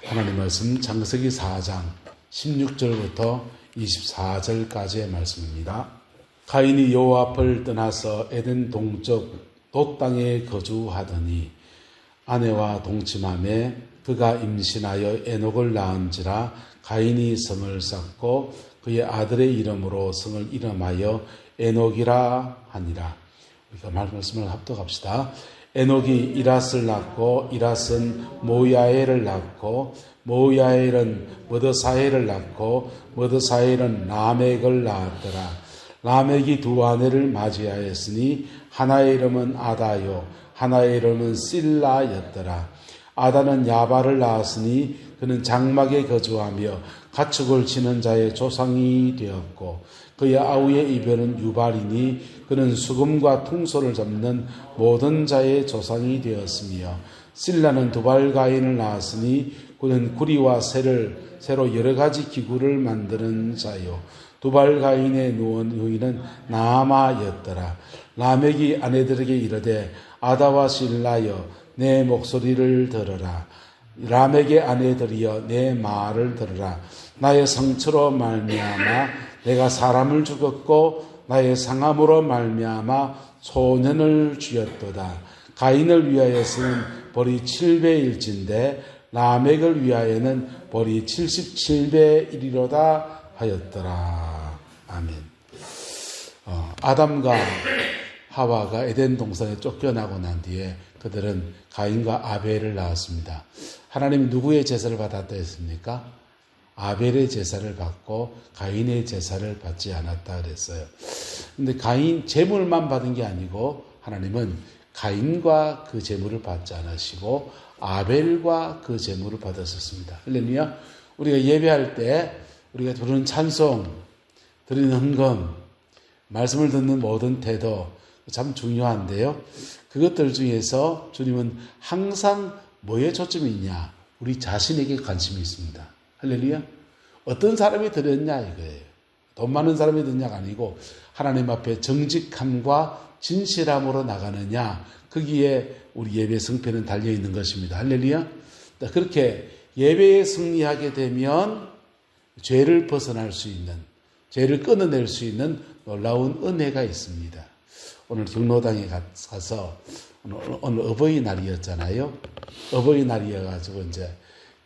하나님 말씀 창세기 4장 16절부터 24절까지의 말씀입니다. 가인이 여호와 앞을 떠나서 에덴 동쪽 돛 땅에 거주하더니 아내와 동침하매 그가 임신하여 에녹을 낳은지라 가인이 성을 쌓고 그의 아들의 이름으로 성을 이름하여 에녹이라 하니라. 우리가 말씀을 합독합시다. 에녹이 이랏을 낳고 이랏은 모야엘을 낳고 모야엘은 머드사엘을 낳고 머드사엘은 라멕을 낳았더라. 라멕이 두 아내를 맞이하였으니 하나의 이름은 아다요 하나의 이름은 실라였더라. 아다는 야발을 낳았으니 그는 장막에 거주하며 가축을 치는 자의 조상이 되었고 그의 아우의 이별은 유발이니 그는 수금과 퉁소를 잡는 모든 자의 조상이 되었으며 실라는 두발가인을 낳았으니 그는 구리와 새로 여러 가지 기구를 만드는 자요 두발가인의 누이는 나아마였더라. 라멕이 아내들에게 이르되 아다와 실라여 내 목소리를 들으라. 라멕의 아내들이여 내 말을 들으라. 나의 성처로 말미암아 내가 사람을 죽였고 나의 상함으로 말미암아 소년을 죽였도다. 가인을 위하여서는 벌이 7배일진데 라멕을 위하여는 벌이 77배이리로다 하였더라. 아멘. 아담과 하와가 에덴 동산에 쫓겨나고 난 뒤에 그들은 가인과 아벨을 낳았습니다. 하나님이 누구의 제사를 받았다 했습니까? 아벨의 제사를 받고 가인의 제사를 받지 않았다 그랬어요. 근데 가인 제물만 받은 게 아니고 하나님은 가인과 그 제물을 받지 않으시고 아벨과 그 제물을 받았었습니다. 할렐루야. 우리가 예배할 때 우리가 부르는 찬송, 드리는 헌금, 말씀을 듣는 모든 태도 참 중요한데요. 그것들 중에서 주님은 항상 뭐에 초점이 있냐? 우리 자신에게 관심이 있습니다. 할렐루야. 어떤 사람이 드렸냐 이거예요. 돈 많은 사람이 드렸냐가 아니고 하나님 앞에 정직함과 진실함으로 나가느냐 거기에 우리 예배 성패는 달려있는 것입니다. 할렐루야. 그렇게 예배에 승리하게 되면 죄를 벗어날 수 있는, 죄를 끊어낼 수 있는 놀라운 은혜가 있습니다. 오늘 경로당에 가서 오늘 어버이날이었잖아요. 어버이날이어가지고 이제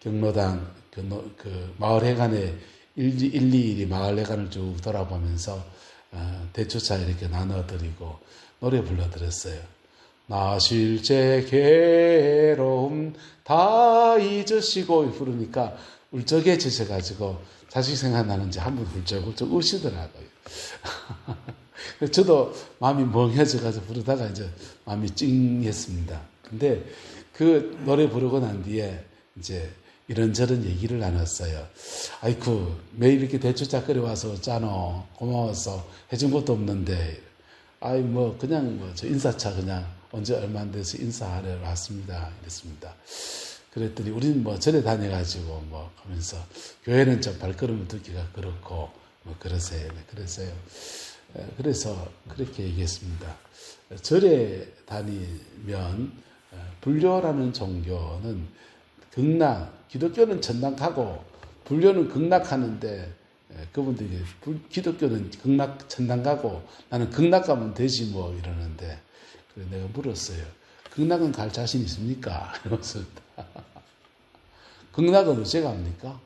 경로당 그 마을회관에 1, 2일이 마을회관을 쭉 돌아보면서 대추차 이렇게 나눠드리고 노래 불러드렸어요. 나 실제 괴로움 다 잊으시고 부르니까 울적해지셔가지고 자식 생각나는지 한번 훌쩍훌쩍 우시더라고요. 저도 마음이 멍해져가지고 부르다가 이제 마음이 찡했습니다. 근데 그 노래 부르고 난 뒤에 이제 이런저런 얘기를 나눴어요. 아이쿠, 매일 이렇게 대추차 끓여와서 짜노. 고마워서 해준 것도 없는데. 그냥 저 인사차 그냥 언제 얼마 안 돼서 인사하러 왔습니다. 이랬습니다. 그랬더니 우리는 절에 다녀가지고 하면서 교회는 좀 발걸음을 듣기가 그렇고 그러세요. 그래서 그렇게 얘기했습니다. 절에 다니면 불교라는 종교는 기독교는 천당 가고 불교는 극락하는데 그분들이 기독교는 천당 가고 나는 극락 가면 되지 이러는데 그래서 내가 물었어요. 극락은 갈 자신 있습니까? 이러면서 극락은 어째 갑니까?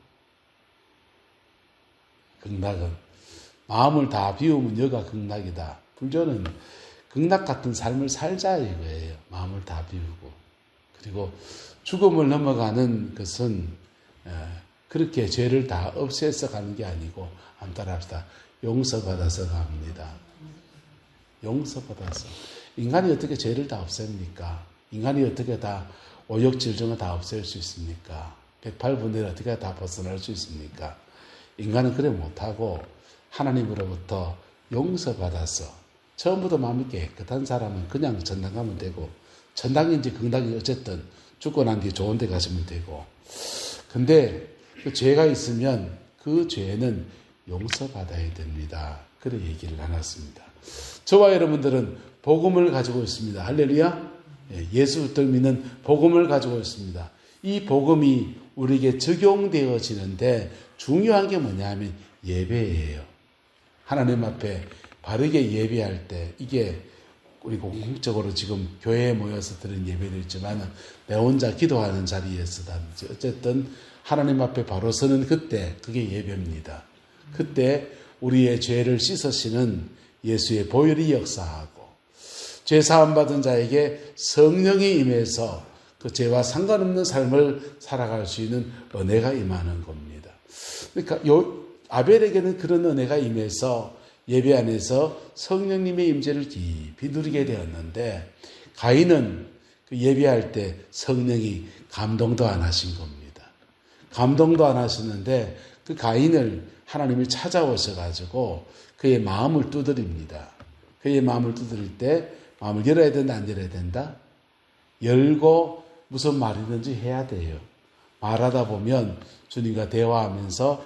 극락은 마음을 다 비우면 여가 극락이다. 불교는 극락 같은 삶을 살자 이거예요. 마음을 다 비우고. 그리고 죽음을 넘어가는 것은 그렇게 죄를 다 없애서 가는 게 아니고 한번 따라합시다. 용서받아서 갑니다. 용서받아서. 인간이 어떻게 죄를 다 없앱니까? 인간이 어떻게 다 오욕질증을 다 없앨 수 있습니까? 108분의 어떻게 다 벗어날 수 있습니까? 인간은 그래 못하고 하나님으로부터 용서받아서 처음부터 마음이 깨끗한 사람은 그냥 천당 가면 되고 천당인지 극락인지 어쨌든 죽고 난 뒤에 좋은 데 가시면 되고 근데 그 죄가 있으면 그 죄는 용서받아야 됩니다. 그런 얘기를 나눴습니다. 저와 여러분들은 복음을 가지고 있습니다. 할렐루야. 예수를 믿는 복음을 가지고 있습니다. 이 복음이 우리에게 적용되어지는데 중요한 게 뭐냐면 예배예요. 하나님 앞에 바르게 예배할 때 이게 우리 공공적으로 지금 교회에 모여서 드리는 예배도 있지만 내 혼자 기도하는 자리에서든지 어쨌든 하나님 앞에 바로 서는 그때 그게 예배입니다. 그때 우리의 죄를 씻으시는 예수의 보혈이 역사하고 죄 사함 받은 자에게 성령이 임해서 그 죄와 상관없는 삶을 살아갈 수 있는 은혜가 임하는 겁니다. 그러니까 아벨에게는 그런 은혜가 임해서 예배 안에서 성령님의 임재를 깊이 누리게 되었는데 가인은 그 예배할 때 성령이 감동도 안 하신 겁니다. 감동도 안 하시는데 그 가인을 하나님이 찾아오셔가지고 그의 마음을 두드립니다. 그의 마음을 두드릴 때 마음을 열어야 된다, 안 열어야 된다? 열고 무슨 말이든지 해야 돼요. 말하다 보면 주님과 대화하면서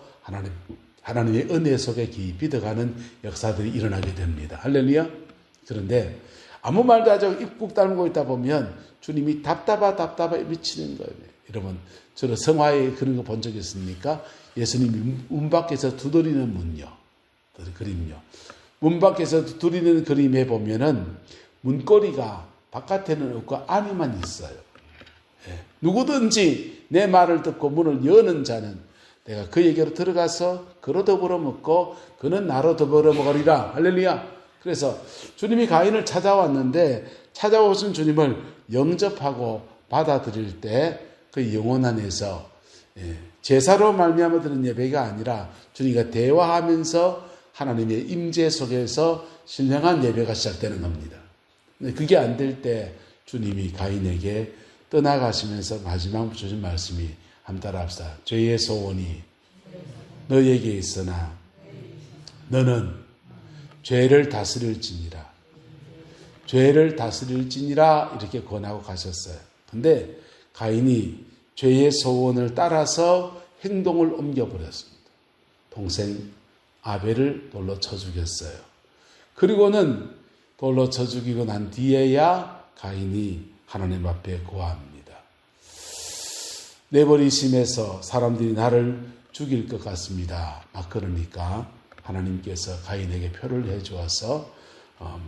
하나님의 은혜 속에 깊이 들어가는 역사들이 일어나게 됩니다. 할렐루야. 그런데 아무 말도 하지 않고 입국 다물고 있다 보면 주님이 답답하 미치는 거예요. 여러분 저는 성화에 그런 거 본 적 있습니까? 예수님이 문 밖에서 두드리는 문요. 그림요. 문 밖에서 두드리는 그림에 보면은 문고리가 바깥에는 없고 안에만 있어요. 예. 누구든지 내 말을 듣고 문을 여는 자는 내가 그에게로 들어가서 그로 더불어 먹고 그는 나로 더불어 먹으리라. 할렐루야. 그래서 주님이 가인을 찾아왔는데 찾아오신 주님을 영접하고 받아들일 때 그 영혼 안에서 제사로 말미암아 드는 예배가 아니라 주님과 대화하면서 하나님의 임재 속에서 신령한 예배가 시작되는 겁니다. 그게 안 될 때 주님이 가인에게 떠나가시면서 마지막 주신 말씀이 한번 따라합시다. 죄의 소원이 너에게 있으나 너는 죄를 다스릴지니라. 죄를 다스릴지니라 이렇게 권하고 가셨어요. 근데 가인이 죄의 소원을 따라서 행동을 옮겨버렸습니다. 동생 아벨을 돌로 쳐 죽였어요. 그리고는 돌로 쳐 죽이고 난 뒤에야 가인이 하나님 앞에 고합니다. 내버리심에서 사람들이 나를 죽일 것 같습니다. 막 그러니까 하나님께서 가인에게 표를 해주어서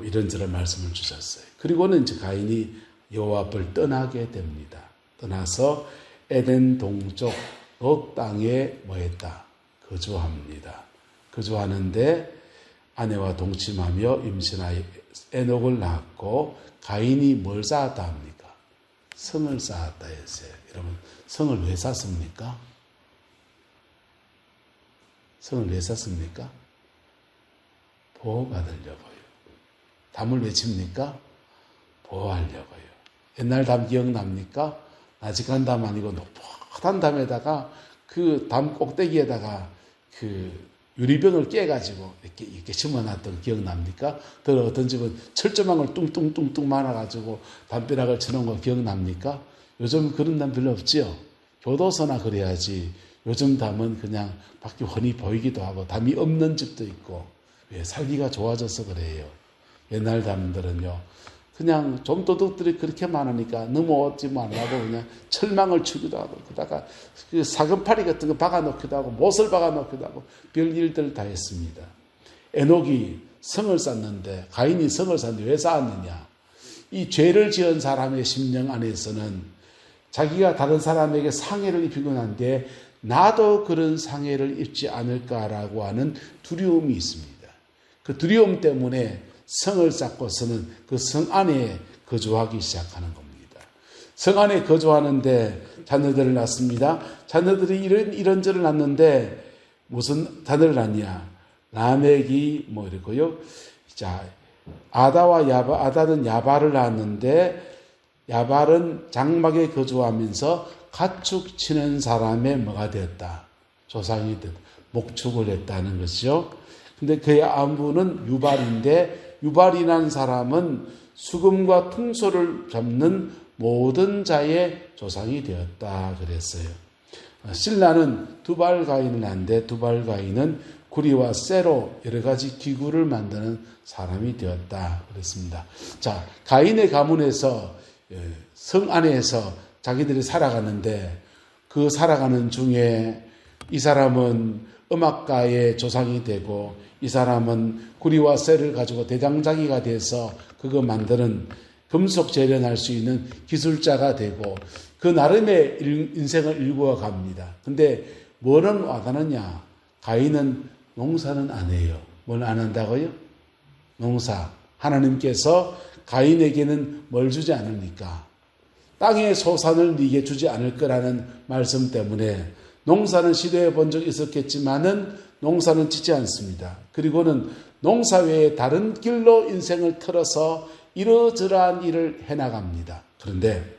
이런저런 말씀을 주셨어요. 그리고는 이제 가인이 여호와 앞을 떠나게 됩니다. 떠나서 에덴 동쪽 롯 땅에 뭐했다? 거주합니다. 거주하는데 아내와 동침하며 임신하여 에녹을 낳았고 가인이 뭘 쌓았다 합니까? 성을 쌓았다 했어요. 여러분 성을 왜 쌓습니까? 성을 왜 쌓습니까? 보호받으려고요. 담을 왜 칩니까? 보호하려고요. 옛날 담 기억납니까? 나직한 담 아니고 높은 담에다가 그 담 꼭대기에다가 그 유리병을 깨가지고 이렇게 심어놨던 기억납니까? 또 어떤 집은 철조망을 뚱뚱뚱뚱 말아가지고 담벼락을 쳐놓은 거 기억납니까? 요즘 그런 담 별로 없지요? 교도소나 그래야지. 요즘 담은 그냥 밖에 훤히 보이기도 하고 담이 없는 집도 있고 왜 살기가 좋아져서 그래요. 옛날 담들은요. 그냥 좀도둑들이 그렇게 많으니까 넘어오지 말라고 그냥 철망을 치기도 하고 그다가 그 사금파리 같은 거 박아놓기도 하고 못을 박아놓기도 하고 별일들 다 했습니다. 에녹이 성을 쌓는데 가인이 성을 쌓는데 왜 쌓았느냐. 이 죄를 지은 사람의 심령 안에서는 자기가 다른 사람에게 상해를 입히고 난 뒤에 나도 그런 상해를 입지 않을까라고 하는 두려움이 있습니다. 그 두려움 때문에 성을 쌓고서는 그 성 안에 거주하기 시작하는 겁니다. 성 안에 거주하는데 자녀들을 낳습니다. 자녀들이 이런저런 낳는데 무슨 자녀를 낳냐? 라멕이 뭐 이랬고요. 자, 아다는 야발을 낳았는데 야발은 장막에 거주하면서 가축 치는 사람의 뭐가 되었다? 조상이 됐다. 목축을 했다는 것이죠. 근데 그의 아부는 유발인데 유발이라는 사람은 수금과 퉁소를 잡는 모든 자의 조상이 되었다 그랬어요. 실라는 두발가인을 낳는데 두발가인은 구리와 쇠로 여러 가지 기구를 만드는 사람이 되었다 그랬습니다. 자, 가인의 가문에서 성 안에서 자기들이 살아가는데 그 살아가는 중에 이 사람은 음악가의 조상이 되고 이 사람은 구리와 쇠를 가지고 대장장이가 돼서 그거 만드는 금속 재련할 수 있는 기술자가 되고 그 나름의 인생을 일구어 갑니다. 근데 뭐는 와닿느냐? 가인은 농사는 안 해요. 뭘 안 한다고요? 농사. 하나님께서 가인에게는 뭘 주지 않으니까 땅의 소산을 네게 주지 않을 거라는 말씀 때문에 농사는 시도해 본 적이 있었겠지만은 농사는 짓지 않습니다. 그리고는 농사 외에 다른 길로 인생을 틀어서 이러저러한 일을 해나갑니다. 그런데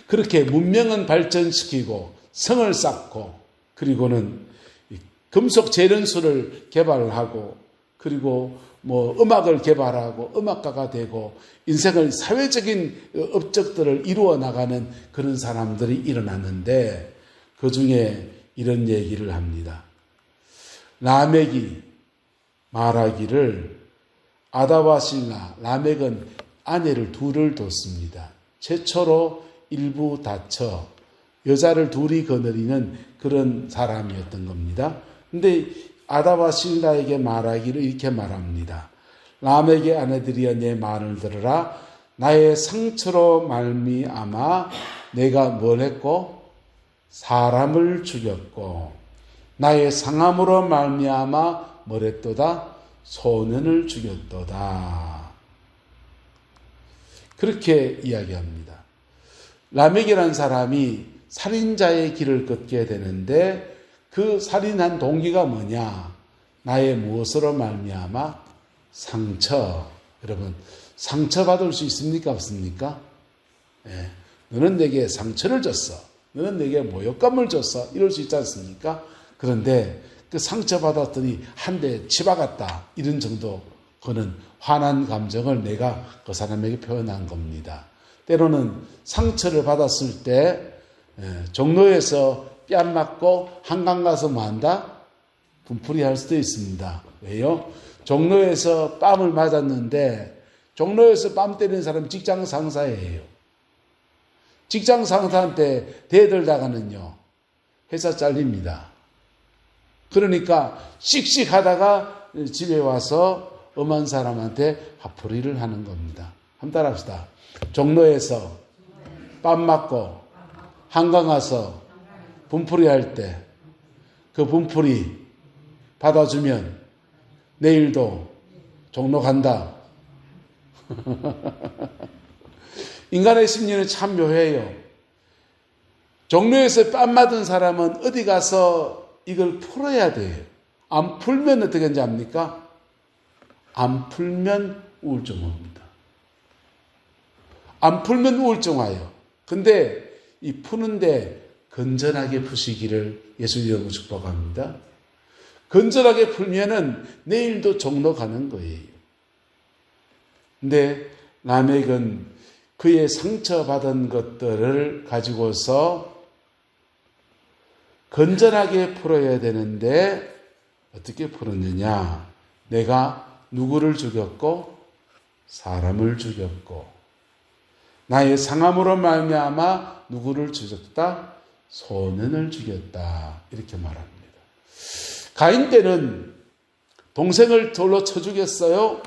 그렇게 문명은 발전시키고 성을 쌓고 그리고는 금속 재련술을 개발하고 그리고 음악을 개발하고 음악가가 되고 인생을 사회적인 업적들을 이루어 나가는 그런 사람들이 일어났는데 그 중에 이런 얘기를 합니다. 라멕이 말하기를 아다와 실라, 라멕은 아내를 둘을 뒀습니다. 최초로 일부 다쳐 여자를 둘이 거느리는 그런 사람이었던 겁니다. 근데 아다와 실라에게 말하기를 이렇게 말합니다. 라멕의 아내들이여 내 말을 들으라. 나의 상처로 말미암아 내가 뭘 했고 사람을 죽였고 나의 상함으로 말미암아 뭘 했도다 소년을 죽였도다. 그렇게 이야기합니다. 라멕이라는 사람이 살인자의 길을 걷게 되는데 그 살인한 동기가 뭐냐? 나의 무엇으로 말미암아? 상처. 여러분, 상처받을 수 있습니까? 없습니까? 예. 너는 내게 상처를 줬어. 너는 내게 모욕감을 줬어. 이럴 수 있지 않습니까? 그런데 그 상처받았더니 한 대 치박았다. 이런 정도 그는 화난 감정을 내가 그 사람에게 표현한 겁니다. 때로는 상처를 받았을 때 종로에서 뺨 맞고 한강 가서 뭐 한다? 분풀이 할 수도 있습니다. 왜요? 종로에서 뺨을 맞았는데 종로에서 뺨 때리는 사람은 직장 상사예요. 직장 상사한테 대들다가는요. 회사 잘립니다. 그러니까 씩씩하다가 집에 와서 엄한 사람한테 화풀이를 하는 겁니다. 한번 따라합시다. 종로에서 뺨 맞고 한강 가서 분풀이 할 때 그 분풀이 받아주면 내일도 종로 간다. 인간의 심리는 참 묘해요. 종로에서 뺨 맞은 사람은 어디 가서 이걸 풀어야 돼요. 안 풀면 어떻게 하는지 압니까? 안 풀면 우울증 옵니다. 안 풀면 우울증 와요. 근데 이 푸는데 건전하게 푸시기를 예수님으로 축복합니다. 건전하게 풀면은 내일도 종로 가는 거예요. 근데 라멕은 그의 상처받은 것들을 가지고서 건전하게 풀어야 되는데 어떻게 풀었느냐? 내가 누구를 죽였고 사람을 죽였고 나의 상함으로 말미암아 누구를 죽였다? 소년을 죽였다. 이렇게 말합니다. 가인 때는 동생을 돌로 쳐 죽였어요.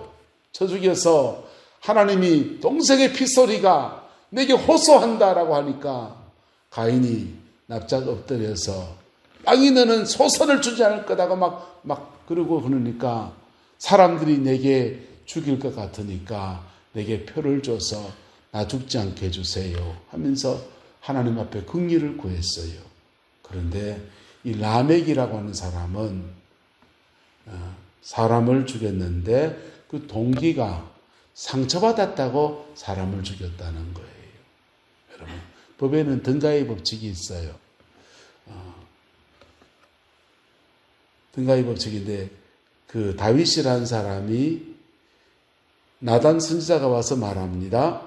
쳐 죽여서 하나님이 동생의 핏소리가 내게 호소한다라고 하니까 가인이 납작 엎드려서 땅이 너는 소선을 주지 않을 거다고 막 그러고 그러니까 사람들이 내게 죽일 것 같으니까 내게 표를 줘서 나 죽지 않게 해주세요 하면서 하나님 앞에 긍휼을 구했어요. 그런데 이 라멕이라고 하는 사람은 사람을 죽였는데 그 동기가 상처받았다고 사람을 죽였다는 거예요. 여러분, 법에는 등가의 법칙이 있어요. 등가의 법칙인데 그 다윗이라는 사람이 나단 선지자가 와서 말합니다.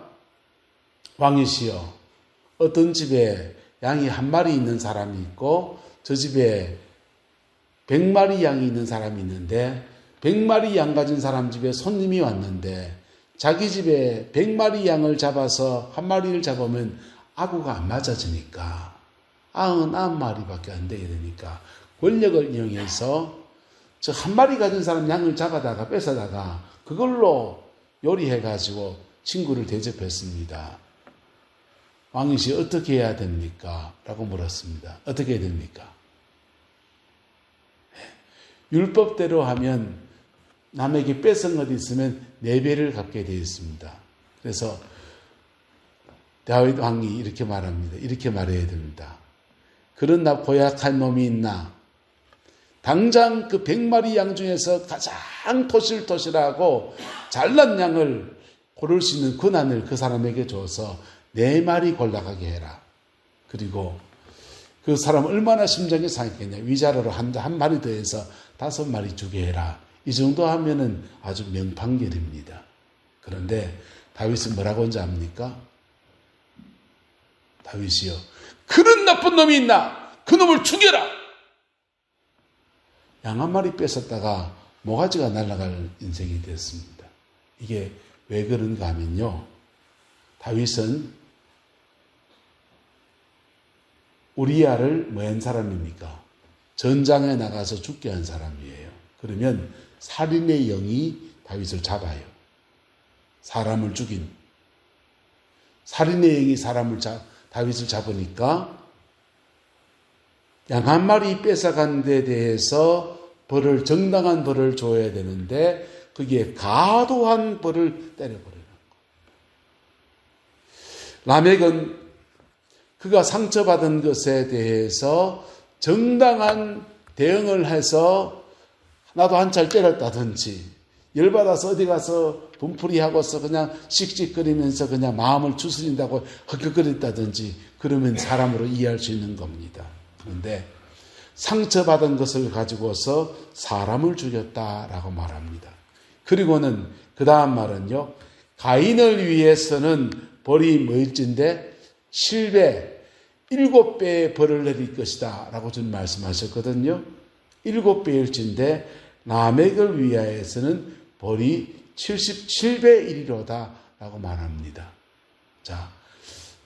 왕이시여, 어떤 집에 양이 한 마리 있는 사람이 있고 저 집에 100마리 양이 있는 사람이 있는데 100마리 양 가진 사람 집에 손님이 왔는데 자기 집에 100마리 양을 잡아서 한 마리를 잡으면 아구가 안 맞아지니까 99마리밖에 안 되게 되니까 권력을 이용해서 저 한 마리 가진 사람 양을 잡아다가 뺏어다가 그걸로 요리해가지고 친구를 대접했습니다. 왕이시 어떻게 해야 됩니까? 라고 물었습니다. 어떻게 해야 됩니까? 율법대로 하면 남에게 뺏은 것 있으면 4배를 갚게 되어 있습니다. 그래서 다윗 왕이 이렇게 말합니다. 이렇게 말해야 됩니다. 그런 나 고약한 놈이 있나? 당장 그 100마리 양 중에서 가장 토실토실하고 잘난 양을 고를 수 있는 권한을 그 사람에게 줘서 4마리 골라가게 해라. 그리고 그 사람 얼마나 심정이 상했겠냐. 위자료로 한 마리 더해서 5마리 주게 해라. 이 정도 하면은 아주 명판결입니다. 그런데 다윗은 뭐라고 한지 압니까? 다윗이요. 그런 나쁜 놈이 있나? 그 놈을 죽여라! 양 한 마리 뺏었다가 모가지가 날아갈 인생이 됐습니다. 이게 왜 그런가 하면요. 다윗은 우리야를 뭐 한 사람입니까? 전장에 나가서 죽게 한 사람이에요. 그러면 살인의 영이 다윗을 잡아요. 사람을 죽인. 살인의 영이 다윗을 잡으니까 양 한 마리 뺏어간 데 대해서 정당한 벌을 줘야 되는데 거기에 과도한 벌을 때려버리는 거예요. 라멕은 그가 상처받은 것에 대해서 정당한 대응을 해서 나도 한 찰 때렸다든지 열받아서 어디 가서 분풀이하고서 그냥 씩씩거리면서 그냥 마음을 추스린다고 헉헉거렸다든지 그러면 사람으로 이해할 수 있는 겁니다. 그런데 상처받은 것을 가지고서 사람을 죽였다라고 말합니다. 그리고는 그 다음 말은요. 가인을 위해서는 벌이 뭐일진데 7배의 벌을 내릴 것이다 라고 좀 말씀하셨거든요. 7배일진데 라멕을 위하여서는 벌이 77배이리로다 라고 말합니다. 자,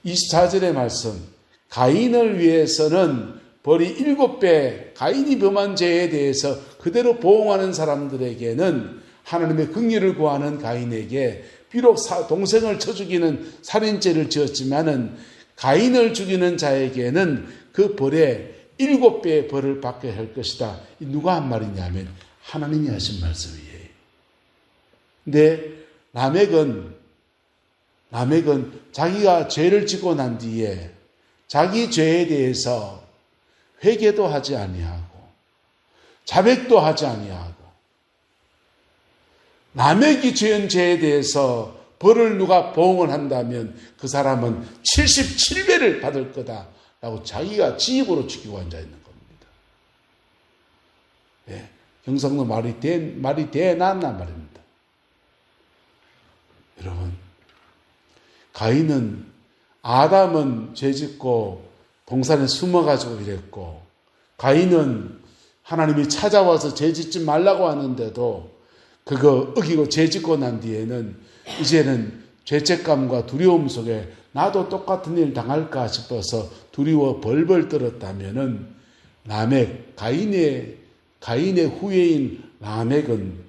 24절의 말씀. 가인을 위해서는 벌이 7배, 가인이 범한 죄에 대해서 그대로 보응하는 사람들에게는 하나님의 긍휼을 구하는 가인에게 비록 동생을 쳐 죽이는 살인죄를 지었지만은 가인을 죽이는 자에게는 그 벌에 7배의 벌을 받게 할 것이다. 누가 한 말이냐면 하나님이 하신 말씀이에요. 근데 라멕은 자기가 죄를 짓고 난 뒤에 자기 죄에 대해서 회개도 하지 아니하고 자백도 하지 아니하고 라멕이 지은 죄에 대해서 벌을 누가 보응을 한다면 그 사람은 77배를 받을 거다라고 자기가 지입으로 지키고 앉아 있는 겁니다. 예, 경상도 말이 대단한 말입니다. 여러분, 아담은 죄짓고 동산에 숨어가지고 이랬고 가인은 하나님이 찾아와서 죄짓지 말라고 하는데도 그거 어기고 죄짓고 난 뒤에는 이제는 죄책감과 두려움 속에 나도 똑같은 일 당할까 싶어서 두려워 벌벌 떨었다면은 가인의 후예인 라멕은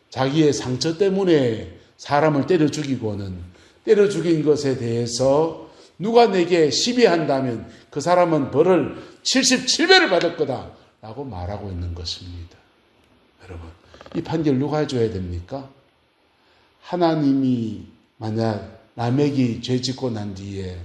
자기의 상처 때문에 사람을 때려 죽인 것에 대해서 누가 내게 시비한다면 그 사람은 벌을 77배를 받을 거다라고 말하고 있는 것입니다. 여러분, 이 판결 누가 해줘야 됩니까? 하나님이 만약 라멕이 죄 짓고 난 뒤에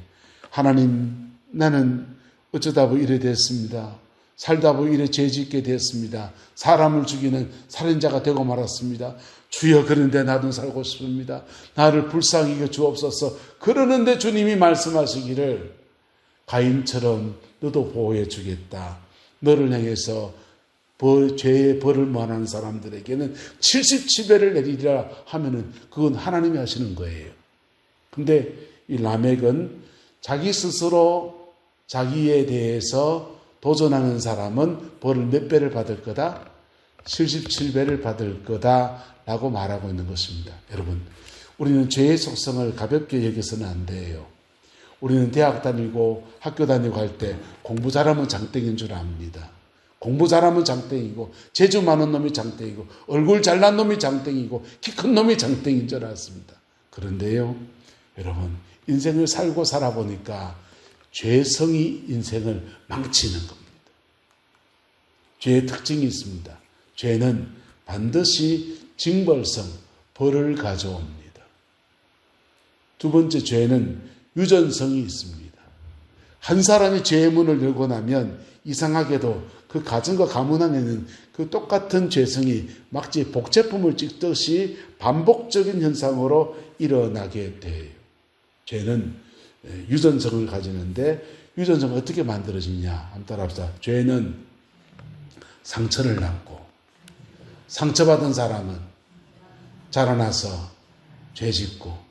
하나님, 나는 어쩌다 보니 이래 됐습니다. 살다 보니 이래 죄 짓게 됐습니다. 사람을 죽이는 살인자가 되고 말았습니다. 주여, 그런데 나도 살고 싶습니다. 나를 불쌍히 여겨 주옵소서. 그러는데 주님이 말씀하시기를 가인처럼 너도 보호해 주겠다. 너를 향해서 죄의 벌을 모하는 사람들에게는 77배를 내리리라 하면은 그건 하나님이 하시는 거예요. 근데 이 라멕은 자기 스스로 자기에 대해서 도전하는 사람은 벌을 몇 배를 받을 거다? 77배를 받을 거다라고 말하고 있는 것입니다. 여러분, 우리는 죄의 속성을 가볍게 여겨서는 안 돼요. 우리는 대학 다니고 학교 다니고 할 때 공부 잘하면 장땡인 줄 압니다. 공부 잘하면 장땡이고 재주 많은 놈이 장땡이고 얼굴 잘난 놈이 장땡이고 키 큰 놈이 장땡인 줄 알았습니다. 그런데요, 여러분, 인생을 살고 살아보니까 죄성이 인생을 망치는 겁니다. 죄의 특징이 있습니다. 죄는 반드시 징벌성, 벌을 가져옵니다. 두 번째, 죄는 유전성이 있습니다. 한 사람이 죄의 문을 열고 나면 이상하게도 그 가정과 가문 안에는 그 똑같은 죄성이 마치 복제품을 찍듯이 반복적인 현상으로 일어나게 돼요. 죄는 유전성을 가지는데 유전성은 어떻게 만들어지냐? 한번 따라합시다. 죄는 상처를 낳고 상처받은 사람은 자라나서 죄 짓고,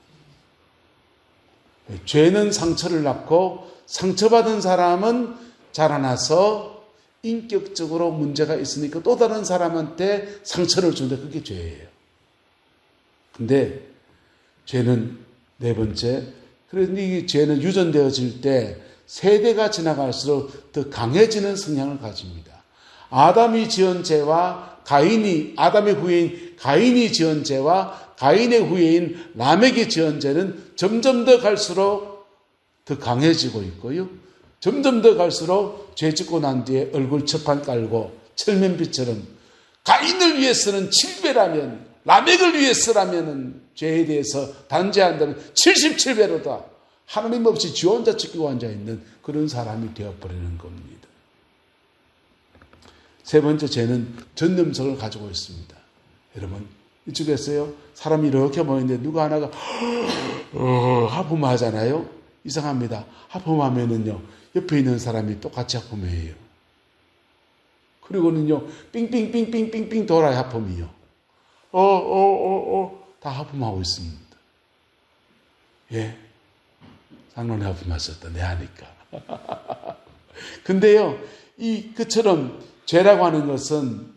죄는 상처를 낳고 상처받은 사람은 자라나서 인격적으로 문제가 있으니까 또 다른 사람한테 상처를 주는데 그게 죄예요. 근데 죄는 네 번째, 그런데 이 죄는 유전되어질 때 세대가 지나갈수록 더 강해지는 성향을 가집니다. 아담이 지은 죄와 아담의 후예인 가인이 지은 죄와 가인의 후예인 라멕이 지은 죄는 점점 더 갈수록 더 강해지고 있고요. 점점 더 갈수록 죄 짓고 난 뒤에 얼굴 첩판 깔고 철면피처럼 가인을 위해서는 7배라면 라멕을 위해서라면 죄에 대해서 단죄한다면 77배로다. 하나님 없이 지 혼자 지키고 앉아있는 그런 사람이 되어버리는 겁니다. 세 번째, 죄는 전념성을 가지고 있습니다. 여러분, 이쪽에서요, 사람이 이렇게 모이는데 누가 하나가 하품하잖아요. 이상합니다. 하품하면은요, 옆에 있는 사람이 똑같이 하품해요. 그리고는요, 삥삥삥삥삥삥 돌아야 하품이요. 다 하품하고 있습니다. 예. 장로님 하품하셨다. 내 하니까. 근데요, 그처럼 죄라고 하는 것은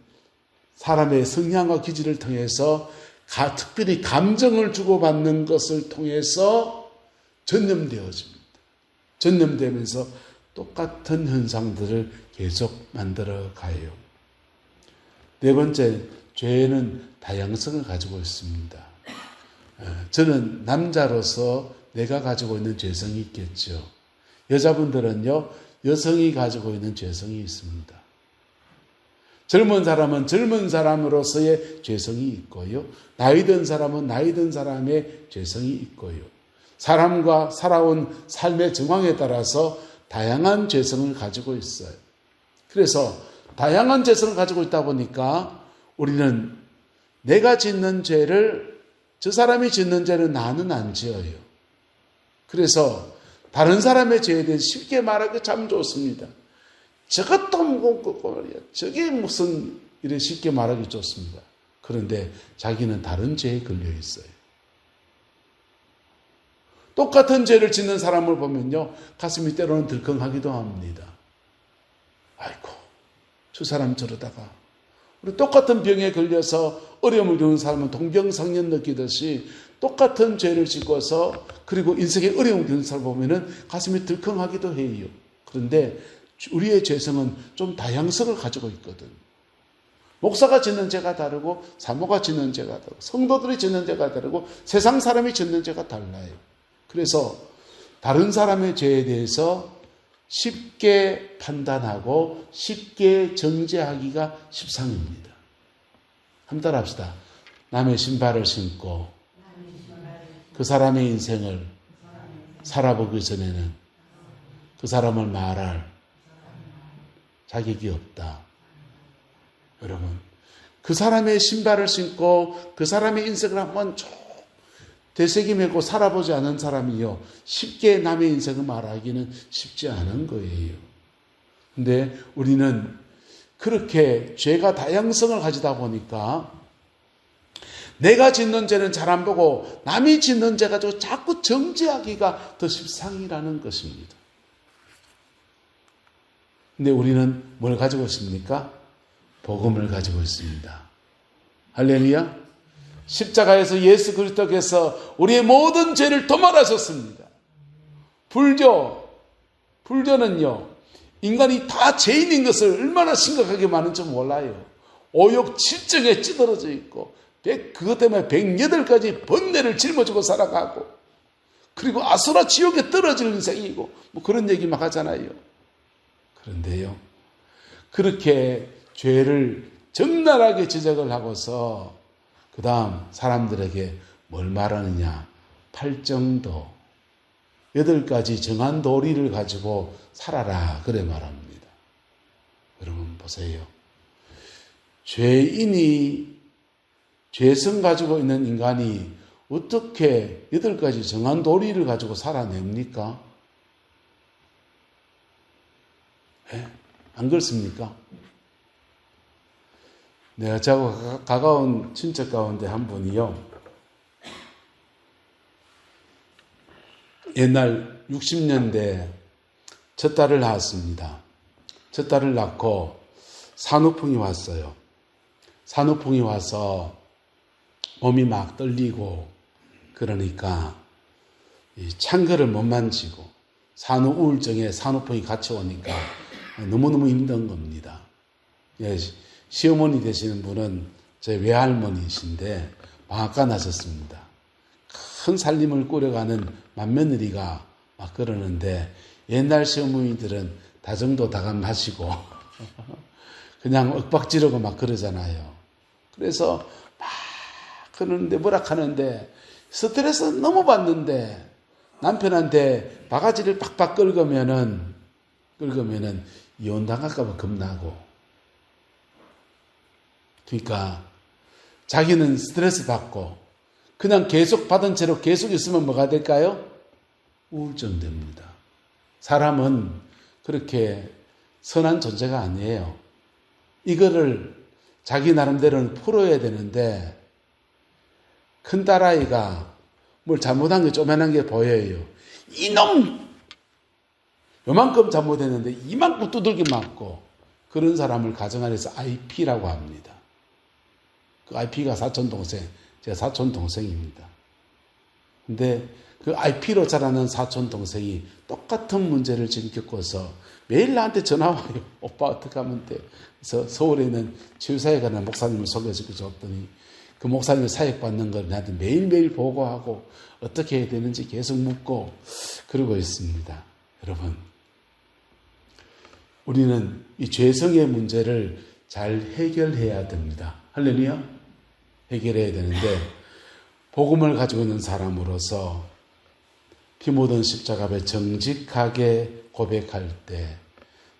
사람의 성향과 기질을 통해서 특별히 감정을 주고받는 것을 통해서 전염되어집니다. 전염되면서 똑같은 현상들을 계속 만들어 가요. 네 번째, 죄는 다양성을 가지고 있습니다. 저는 남자로서 내가 가지고 있는 죄성이 있겠죠. 여자분들은요, 여성이 가지고 있는 죄성이 있습니다. 젊은 사람은 젊은 사람으로서의 죄성이 있고요. 나이 든 사람은 나이 든 사람의 죄성이 있고요. 사람과 살아온 삶의 정황에 따라서 다양한 죄성을 가지고 있어요. 그래서 다양한 죄성을 가지고 있다 보니까 우리는 내가 짓는 죄를 저 사람이 짓는 죄를 나는 안 지어요. 그래서 다른 사람의 죄에 대해 쉽게 말하기 참 좋습니다. 저것도 무겁고 말이야. 저게 무슨 이래 쉽게 말하기 좋습니다. 그런데 자기는 다른 죄에 걸려 있어요. 똑같은 죄를 짓는 사람을 보면요, 가슴이 때로는 들컹하기도 합니다. 아이고, 저 사람 저러다가 우리 똑같은 병에 걸려서 어려움을 겪는 사람은 동병상련 느끼듯이 똑같은 죄를 짓고서 그리고 인생에 어려움을 겪는 사람을 보면은 가슴이 들컹하기도 해요. 그런데 우리의 죄성은 좀 다양성을 가지고 있거든. 목사가 짓는 죄가 다르고 사모가 짓는 죄가 다르고 성도들이 짓는 죄가 다르고 세상 사람이 짓는 죄가 달라요. 그래서 다른 사람의 죄에 대해서 쉽게 판단하고 쉽게 정죄하기가 십상입니다. 한번 따라합시다. 남의 신발을 신고 그 사람의 인생을 살아보기 전에는 그 사람을 말할 자격이 없다. 여러분, 그 사람의 신발을 신고 그 사람의 인생을 한번 쭉 되새김하고 살아보지 않은 사람이요, 쉽게 남의 인생을 말하기는 쉽지 않은 거예요. 근데 우리는 그렇게 죄가 다양성을 가지다 보니까 내가 짓는 죄는 잘 안 보고 남이 짓는 죄 가지고 자꾸 정죄하기가 더 십상이라는 것입니다. 근데 우리는 뭘 가지고 있습니까? 복음을 가지고 있습니다. 할렐루야. 십자가에서 예수 그리스도께서 우리의 모든 죄를 도말하셨습니다. 불교는요, 인간이 다 죄인인 것을 얼마나 심각하게 많은지 몰라요. 오욕 칠정에 찌들어져 있고, 그것 때문에 108가지 번뇌를 짊어지고 살아가고, 그리고 아수라 지옥에 떨어질 인생이고, 뭐 그런 얘기 막 하잖아요. 그런데요, 그렇게 죄를 적나라하게 지적을 하고서, 그 다음 사람들에게 뭘 말하느냐. 팔정도, 8가지 정한 도리를 가지고 살아라. 그래 말합니다. 여러분 보세요. 죄성 가지고 있는 인간이 어떻게 8가지 정한 도리를 가지고 살아냅니까? 안 그렇습니까? 내가 저하고 가까운 친척 가운데 한 분이요, 옛날 60년대 첫 딸을 낳았습니다. 첫 딸을 낳고 산후풍이 왔어요. 산후풍이 와서 몸이 막 떨리고, 그러니까 찬거를 못 만지고, 산후 우울증에 산후풍이 같이 오니까 너무너무 힘든 겁니다. 시어머니 되시는 분은 제 외할머니이신데 방앗간 나셨습니다. 큰 살림을 꾸려가는 맏며느리가 막 그러는데, 옛날 시어머니들은 다정도 다감하시고 그냥 윽박지르고 막 그러잖아요. 그래서 막 그러는데 뭐라 하는데, 스트레스 너무 받는데 남편한테 바가지를 팍팍 긁으면은 이혼당할까 봐 겁나고, 그러니까 자기는 스트레스 받고 그냥 계속 받은 채로 계속 있으면 뭐가 될까요? 우울증 됩니다. 사람은 그렇게 선한 존재가 아니에요. 이거를 자기 나름대로는 풀어야 되는데, 큰 딸아이가 뭘 잘못한 게 쪼매난 게 보여요. 이놈! 요만큼 잘못했는데 이만큼 두들겨 맞고, 그런 사람을 가정 안에서 IP라고 합니다. 그 IP가 사촌동생, 제 사촌동생입니다. 근데 그 IP로 자라는 사촌동생이 똑같은 문제를 지금 겪어서 매일 나한테 전화 와요. 오빠 어떻게 하면 돼? 그래서 서울에 있는 치유사에 가는 목사님을 소개해주고 줬더니, 그 목사님을 사역받는 걸 나한테 매일매일 보고하고 어떻게 해야 되는지 계속 묻고 그러고 있습니다. 여러분, 우리는 이 죄성의 문제를 잘 해결해야 됩니다. 할렐루야. 해결해야 되는데, 복음을 가지고 있는 사람으로서 피 묻은 십자가 앞에 정직하게 고백할 때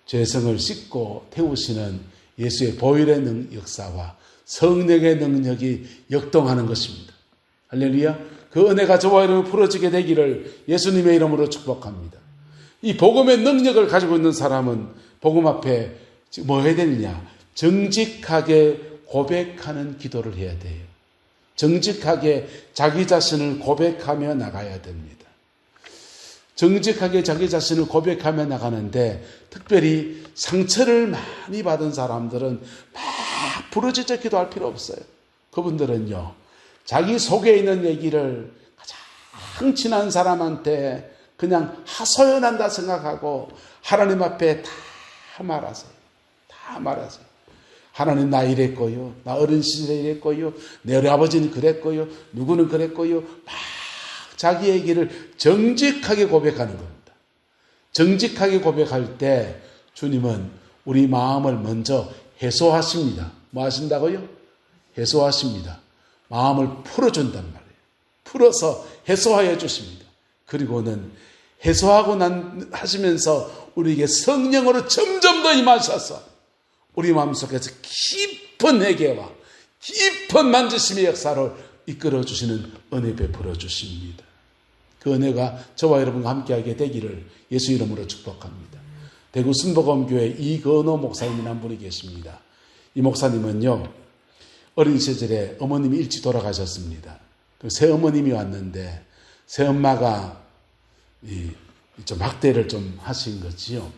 죄성을 씻고 태우시는 예수의 보혈의 역사와 성령의 능력이 역동하는 것입니다. 할렐루야. 그 은혜가 저와 여러분 풀어지게 되기를 예수님의 이름으로 축복합니다. 이 복음의 능력을 가지고 있는 사람은 복음 앞에 뭐 해야 되느냐? 정직하게 고백하는 기도를 해야 돼요. 정직하게 자기 자신을 고백하며 나가야 됩니다. 정직하게 자기 자신을 고백하며 나가는데, 특별히 상처를 많이 받은 사람들은 막 부르짖어 기도할 필요 없어요. 그분들은요, 자기 속에 있는 얘기를 가장 친한 사람한테 그냥 하소연한다 생각하고 하나님 앞에 다 말하세요. 다 말하세요. 하나님, 나 이랬고요. 나 어린 시절에 이랬고요. 내 우리 아버지는 그랬고요. 누구는 그랬고요. 막 자기 얘기를 정직하게 고백하는 겁니다. 정직하게 고백할 때 주님은 우리 마음을 먼저 해소하십니다. 뭐 하신다고요? 해소하십니다. 마음을 풀어준단 말이에요. 풀어서 해소하여 주십니다. 그리고는 해소하고 하시면서 우리에게 성령으로 점점 더 임하셔서 우리 마음속에서 깊은 회개와 깊은 만지심의 역사를 이끌어 주시는 은혜 베풀어 주십니다. 그 은혜가 저와 여러분과 함께하게 되기를 예수 이름으로 축복합니다. 대구 순복음교회 이건호 목사님이라는 한 분이 계십니다. 이 목사님은요, 어린 시절에 어머님이 일찍 돌아가셨습니다. 새어머님이 왔는데 새엄마가 좀 학대를 좀 하신 거지요.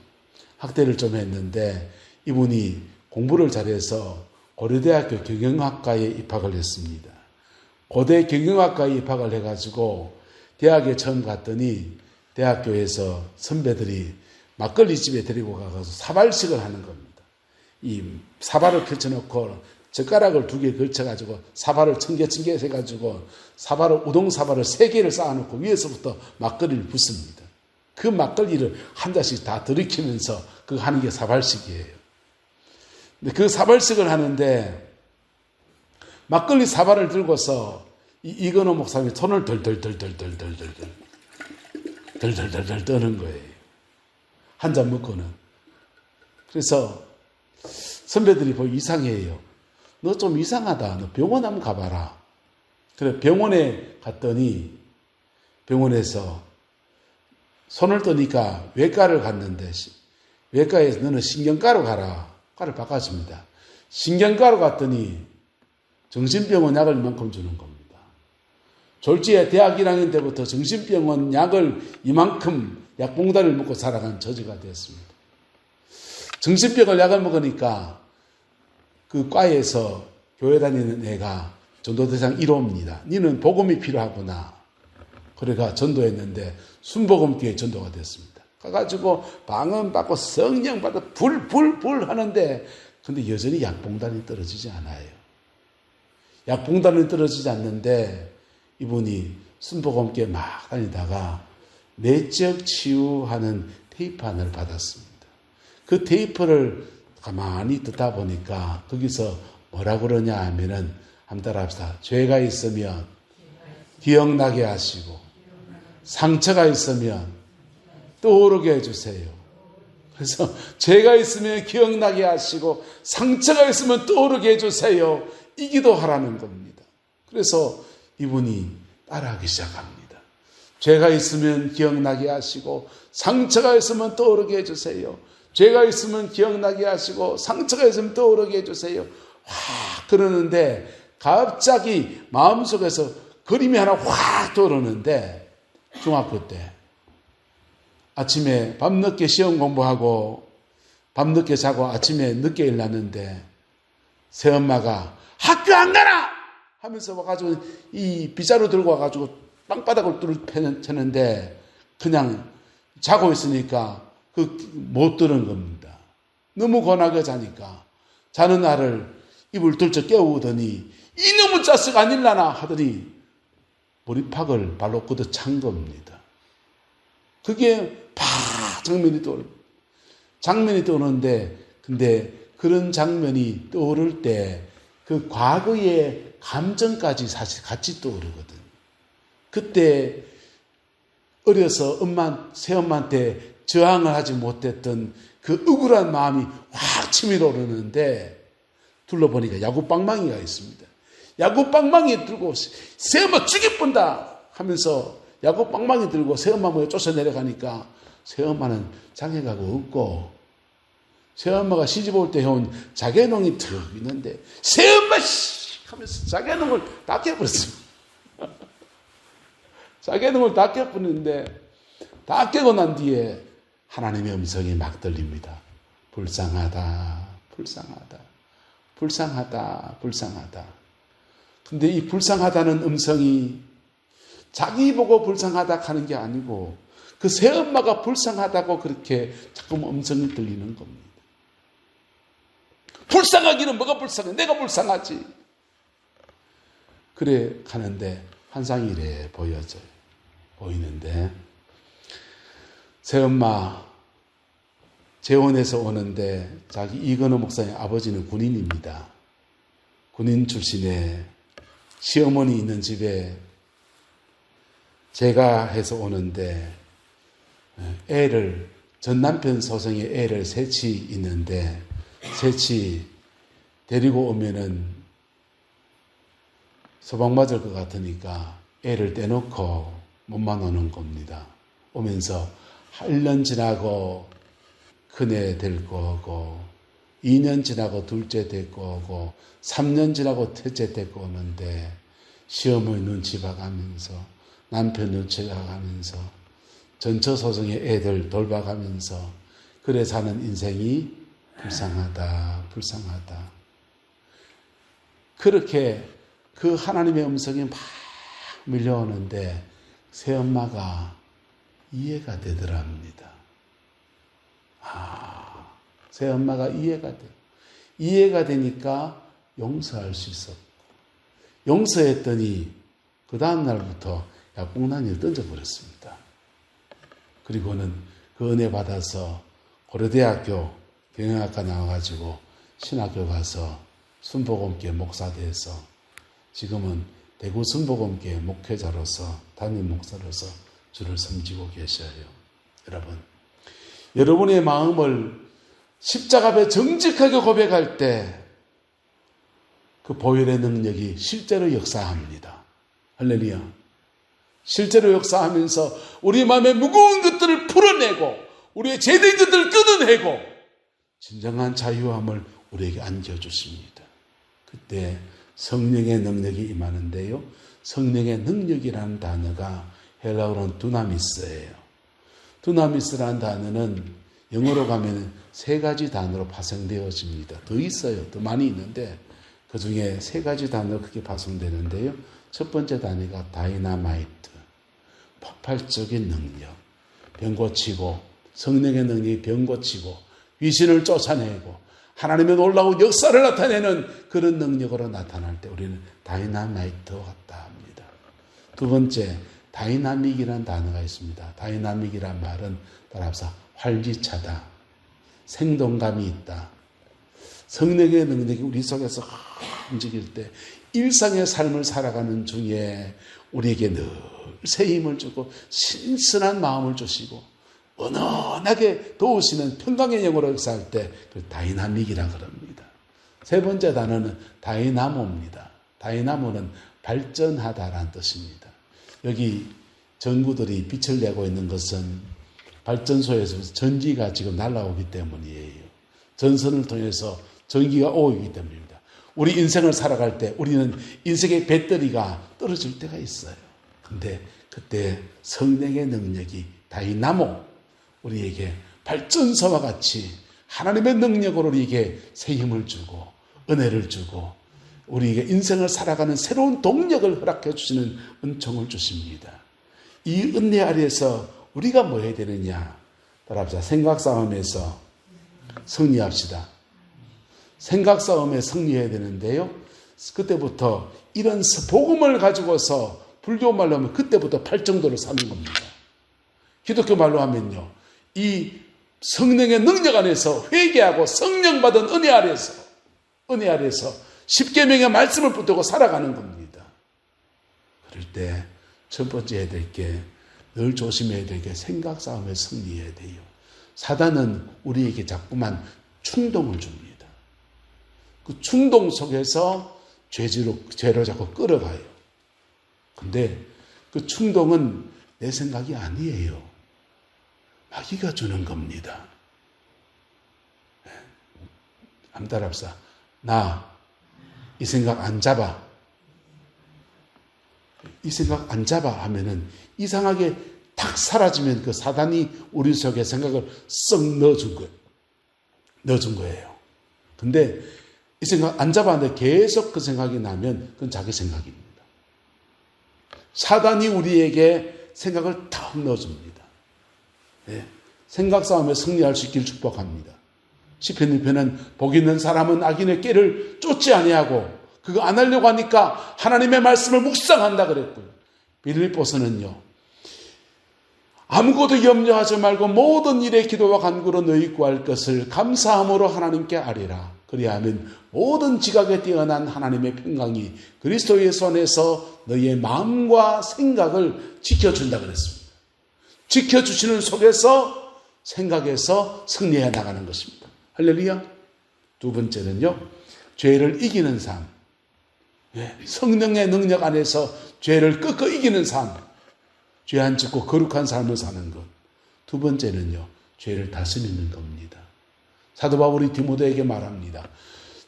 학대를 좀 했는데 이분이 공부를 잘해서 고려대학교 경영학과에 입학을 했습니다. 고대 경영학과에 입학을 해가지고 대학에 처음 갔더니 대학교에서 선배들이 막걸리 집에 데리고 가서 사발식을 하는 겁니다. 이 사발을 펼쳐놓고 젓가락을 2개 걸쳐가지고 사발을 층개 해가지고 우동 사발을 3개를 쌓아놓고 위에서부터 막걸리를 붓습니다. 그 막걸리를 한 잔씩 다 들이키면서 그거 하는 게 사발식이에요. 근데 그 사발식을 하는데 막걸리 사발을 들고서 이건호 목사님이 손을 덜덜덜 떠는 거예요. 한 잔 먹고는. 그래서 선배들이 보고 이상해요. 너 좀 이상하다. 너 병원 한번 가봐라. 그래 병원에 갔더니 병원에서 손을 떠니까 외과를 갔는데 외과에서 너는 신경과로 가라. 과를 바꿔줍니다. 신경과로 갔더니 정신병원 약을 이만큼 주는 겁니다. 졸지에 대학 1학년 때부터 정신병원 약을 이만큼 약봉다리를 먹고 살아간 저주가 되었습니다. 정신병원 약을 먹으니까 그 과에서 교회 다니는 애가 전도대상 1호입니다. 니는 복음이 필요하구나. 그래가 전도했는데 순복음교회 전도가 됐습니다. 가가지고 방언 받고 성령 받고 불 하는데 근데 여전히 약봉다리는 떨어지지 않아요. 약봉다리는 떨어지지 않는데 이분이 순복음교회 막 다니다가 내적 치유하는 테이프판을 받았습니다. 그 테이프를 가만히 듣다 보니까 거기서 뭐라 그러냐 하면은 한번 따라합시다. 죄가 있으면 기억나게 하시고 상처가 있으면 떠오르게 해주세요. 그래서 죄가 있으면 기억나게 하시고 상처가 있으면 떠오르게 해주세요. 이 기도하라는 겁니다. 그래서 이분이 따라하기 시작합니다. 죄가 있으면 기억나게 하시고 상처가 있으면 떠오르게 해주세요. 죄가 있으면 기억나게 하시고 상처가 있으면 떠오르게 해주세요. 그러는데 갑자기 마음속에서 그림이 하나 확 떠오르는데 중학교 때 아침에 밤늦게 시험 공부하고 밤늦게 자고 아침에 늦게 일어났는데 새엄마가 학교 안 가라! 하면서 와가지고 이 빗자루 들고 와가지고 땅바닥을 뚫어패는데 그냥 자고 있으니까 못 들은 겁니다. 너무 권하게 자니까 자는 나를 입을 들쳐 깨우더니 이놈의 자식 아닐라나 하더니 머리팍을 발로 걷어 찬 겁니다. 그게 장면이 떠오르는데 근데 그런 장면이 떠오를 때 그 과거의 감정까지 사실 같이 떠오르거든. 그때 어려서 새엄마한테 저항을 하지 못했던 그 억울한 마음이 확 치밀어 오르는데 둘러보니까 야구방망이가 있습니다. 야구방망이 들고 새엄마 죽여본다 하면서 야구방망이 들고 새엄마 모여 쫓아 내려가니까 새엄마는 자괴감이 없고 새엄마가 시집 올 때 해온 자개농이 턱 있는데 새엄마 씨 하면서 자개농을 다 깨버렸습니다. 자개농을 다 깨버리는데 다 깨고 난 뒤에 하나님의 음성이 막 들립니다. 불쌍하다. 근데 이 불쌍하다는 음성이 자기 보고 불쌍하다 하는 게 아니고 그 새엄마가 불쌍하다고 그렇게 자꾸 음성이 들리는 겁니다. 불쌍하기는 뭐가 불쌍해? 내가 불쌍하지. 그래 가는데 환상이 이래 보이는데 새엄마 재혼해서 오는데 자기 이건호 목사님 아버지는 군인입니다. 군인 출신에 시어머니 있는 집에 제가 해서 오는데 전 남편 소송에 애를 셋이 있는데 셋이 데리고 오면은 소방 맞을 것 같으니까 애를 떼놓고 몸만 오는 겁니다. 오면서 1년 지나고 큰애 데리고 오고 2년 지나고 둘째 데리고 오고 3년 지나고 셋째 데리고 오는데 시어머니 눈치 봐가면서 남편 눈치 봐가면서 전처소송의 애들 돌봐가면서 그래 사는 인생이 불쌍하다. 그렇게 그 하나님의 음성이 막 밀려오는데 새엄마가 이해가 되더랍니다. 새 엄마가 이해가 되니까 용서할 수 있었고, 용서했더니 그 다음 날부터 약국난이를 던져버렸습니다. 그리고는 그 은혜 받아서 고려대학교 경영학과 나와가지고 신학교 가서 순복음교회 목사 돼서 지금은 대구 순복음교회 목회자로서 담임 목사로서 주를 섬기고 계셔요. 여러분의 마음을 십자가 앞에 정직하게 고백할 때 그 보혈의 능력이 실제로 역사합니다. 할렐루야. 실제로 역사하면서 우리 마음의 무거운 것들을 풀어내고 우리의 죄된 것들을 끊어내고 진정한 자유함을 우리에게 안겨주십니다. 그때 성령의 능력이 임하는데요. 성령의 능력이라는 단어가 헬라어로는 두나미스예요. 두나미스라는 단어는 영어로 가면 세 가지 단어로 파생되어집니다. 더 있어요. 더 많이 있는데 그 중에 세 가지 단어가 크게 파생되는데요. 첫 번째 단어가 다이나마이트, 폭발적인 능력, 병 고치고 성령의 능력이 병 고치고 귀신을 쫓아내고 하나님의 놀라운 역사를 나타내는 그런 능력으로 나타날 때 우리는 다이나마이트 같다 합니다. 두 번째, 다이나믹이라는 단어가 있습니다. 다이나믹이란 말은 따라서 활기차다, 생동감이 있다. 성령의 능력이 우리 속에서 움직일 때 일상의 삶을 살아가는 중에 우리에게 늘 새 힘을 주고 신선한 마음을 주시고 은은하게 도우시는 평강의 영으로 역사할 때 그 다이나믹이라 그럽니다. 세 번째 단어는 다이나모입니다. 다이나모는 발전하다라는 뜻입니다. 여기 전구들이 빛을 내고 있는 것은 발전소에서 전기가 지금 날아오기 때문이에요. 전선을 통해서 전기가 오기 때문입니다. 우리 인생을 살아갈 때 우리는 인생의 배터리가 떨어질 때가 있어요. 근데 그때 성령의 능력이 다이나모, 우리에게 발전소와 같이 하나님의 능력으로 우리에게 새 힘을 주고 은혜를 주고 우리에게 인생을 살아가는 새로운 동력을 허락해 주시는 은총을 주십니다. 이 은혜 아래에서 우리가 뭐 해야 되느냐? 따라합시다. 생각 싸움에서 승리합시다. 생각 싸움에 승리해야 되는데요. 그때부터 이런 복음을 가지고서 불교 말로 하면 그때부터 팔정도를 사는 겁니다. 기독교 말로 하면요. 이 성령의 능력 안에서 회개하고 성령 받은 은혜 아래에서 십계명의 말씀을 붙들고 살아가는 겁니다. 그럴 때 첫 번째 해야 될 게 늘 조심해야 될 게 생각 싸움에 승리해야 돼요. 사단은 우리에게 자꾸만 충동을 줍니다. 그 충동 속에서 죄로 자꾸 끌어가요. 근데 그 충동은 내 생각이 아니에요. 마귀가 주는 겁니다. 한번 따라합시다. 나 이 생각 안 잡아. 이 생각 안 잡아 하면은 이상하게 탁 사라지면 그 사단이 우리 속에 생각을 썩 넣어준 거예요. 근데 이 생각 안 잡았는데 계속 그 생각이 나면 그건 자기 생각입니다. 사단이 우리에게 생각을 탁 넣어줍니다. 네. 생각 싸움에 승리할 수 있기를 축복합니다. 시편 1편은 복 있는 사람은 악인의 꾀를 쫓지 아니하고 그거 안 하려고 하니까 하나님의 말씀을 묵상한다 그랬고요. 빌립보서는요. 아무것도 염려하지 말고 모든 일에 기도와 간구로 너희 구할 것을 감사함으로 하나님께 아뢰라. 그리하면 모든 지각에 뛰어난 하나님의 평강이 그리스도 예수 안에서 너희의 마음과 생각을 지켜준다 그랬습니다. 지켜주시는 속에서 생각에서 승리해 나가는 것입니다. 할렐루야. 두 번째는요. 죄를 이기는 삶. 성령의 능력 안에서 죄를 꺾어 이기는 삶. 죄 안 짓고 거룩한 삶을 사는 것. 두 번째는요. 죄를 다스리는 겁니다. 사도 바울이 디모데에게 말합니다.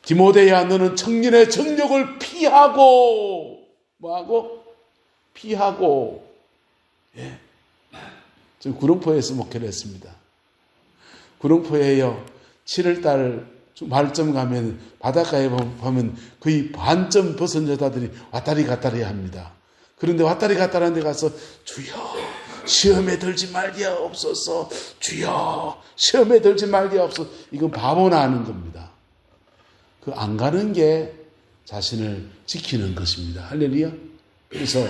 디모데야 너는 청년의 정욕을 피하고 뭐하고? 피하고 지금 구룡포에서 목회를 했습니다. 구룡포에요. 7월달 말쯤 가면 바닷가에 보면 거의 반쯤 벗은 여자들이 왔다리 갔다리 합니다. 그런데 왔다리 갔다리 하는 데 가서 주여 시험에 들지 말리옵소서. 주여 시험에 들지 말리옵소서. 이건 바보나 하는 겁니다. 그 안 가는 게 자신을 지키는 것입니다. 할렐루야. 그래서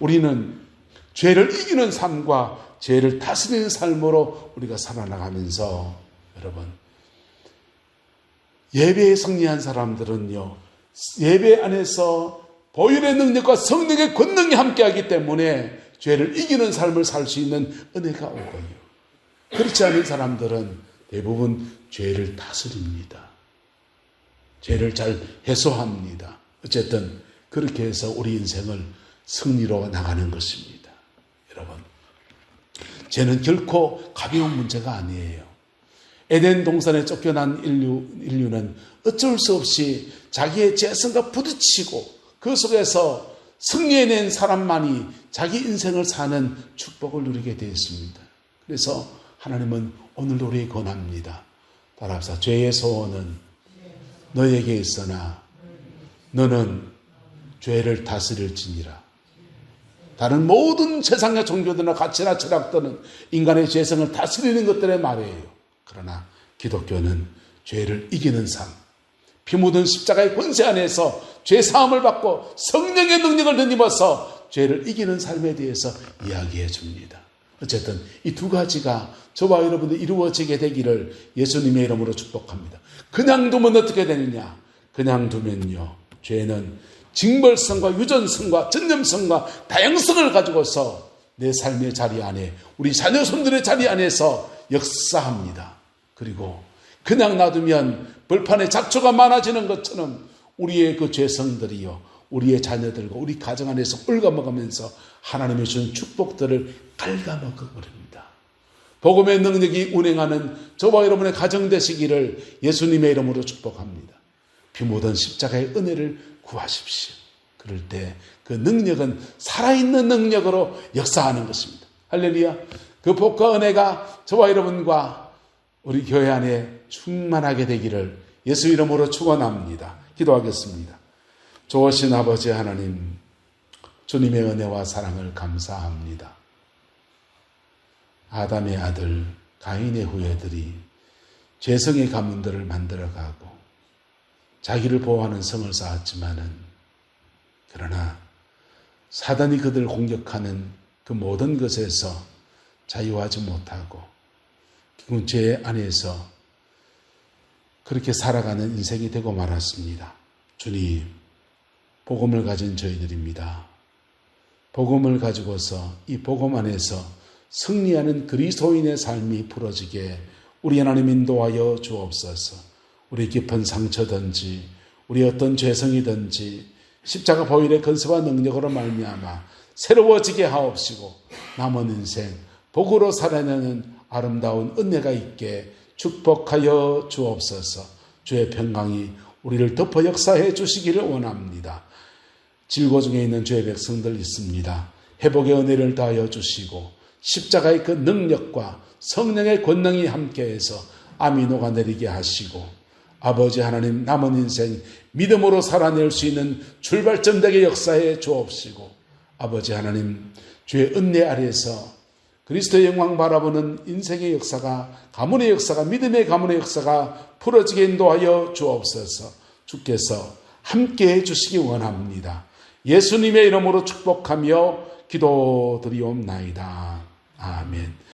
우리는 죄를 이기는 삶과 죄를 다스리는 삶으로 우리가 살아나가면서 여러분 예배에 승리한 사람들은요, 예배 안에서 보혈의 능력과 성령의 권능이 함께하기 때문에 죄를 이기는 삶을 살 수 있는 은혜가 오고요. 그렇지 않은 사람들은 대부분 죄를 다스립니다. 죄를 잘 해소합니다. 어쨌든 그렇게 해서 우리 인생을 승리로 나가는 것입니다. 여러분, 죄는 결코 가벼운 문제가 아니에요. 에덴 동산에 쫓겨난 인류는 어쩔 수 없이 자기의 죄성과 부딪히고 그 속에서 승리해낸 사람만이 자기 인생을 사는 축복을 누리게 되었습니다. 그래서 하나님은 오늘도 우리에게 권합니다. 따라합시다. 죄의 소원은 너에게 있으나 너는 죄를 다스릴지니라. 다른 모든 세상의 종교들이나 가치나 철학들은 인간의 죄성을 다스리는 것들의 말이에요. 그러나 기독교는 죄를 이기는 삶, 피 묻은 십자가의 권세 안에서 죄 사함을 받고 성령의 능력을 덧입어서 죄를 이기는 삶에 대해서 이야기해 줍니다. 어쨌든 이 두 가지가 저와 여러분들 이루어지게 되기를 예수님의 이름으로 축복합니다. 그냥 두면 어떻게 되느냐? 그냥 두면요, 죄는 징벌성과 유전성과 전념성과 다양성을 가지고서 내 삶의 자리 안에, 우리 자녀 손들의 자리 안에서 역사합니다. 그리고 그냥 놔두면 벌판에 잡초가 많아지는 것처럼 우리의 그 죄성들이요, 우리의 자녀들과 우리 가정 안에서 갉아먹으면서 하나님의 주신 축복들을 갉아먹어버립니다. 복음의 능력이 운행하는 저와 여러분의 가정 되시기를 예수님의 이름으로 축복합니다. 피 묻은 십자가의 은혜를 구하십시오. 그럴 때 그 능력은 살아있는 능력으로 역사하는 것입니다. 할렐루야. 그 복과 은혜가 저와 여러분과 우리 교회 안에 충만하게 되기를 예수 이름으로 축원합니다. 기도하겠습니다. 좋으신 아버지 하나님, 주님의 은혜와 사랑을 감사합니다. 아담의 아들 가인의 후예들이 죄성의 가문들을 만들어가고 자기를 보호하는 성을 쌓았지만은, 그러나 사단이 그들을 공격하는 그 모든 것에서 자유하지 못하고 결국 죄 안에서 그렇게 살아가는 인생이 되고 말았습니다. 주님, 복음을 가진 저희들입니다. 복음을 가지고서 이 복음 안에서 승리하는 그리스도인의 삶이 부러지게 우리 하나님 인도하여 주옵소서. 우리 깊은 상처든지 우리 어떤 죄성이든지 십자가 보혈의 건세와 능력으로 말미암아 새로워지게 하옵시고 남은 인생 복으로 살아내는 아름다운 은혜가 있게 축복하여 주옵소서. 주의 평강이 우리를 덮어 역사해 주시기를 원합니다. 질고 중에 있는 주의 백성들 있습니다. 회복의 은혜를 다하여 주시고 십자가의 그 능력과 성령의 권능이 함께해서 암이 녹아내리게 하시고 아버지 하나님, 남은 인생 믿음으로 살아낼 수 있는 출발점 되게 역사해 주옵시고 아버지 하나님, 주의 은혜 아래에서 그리스도의 영광 바라보는 인생의 역사가, 가문의 역사가, 믿음의 가문의 역사가 풀어지게 인도하여 주옵소서. 주께서 함께해 주시기 원합니다. 예수님의 이름으로 축복하며 기도드리옵나이다. 아멘.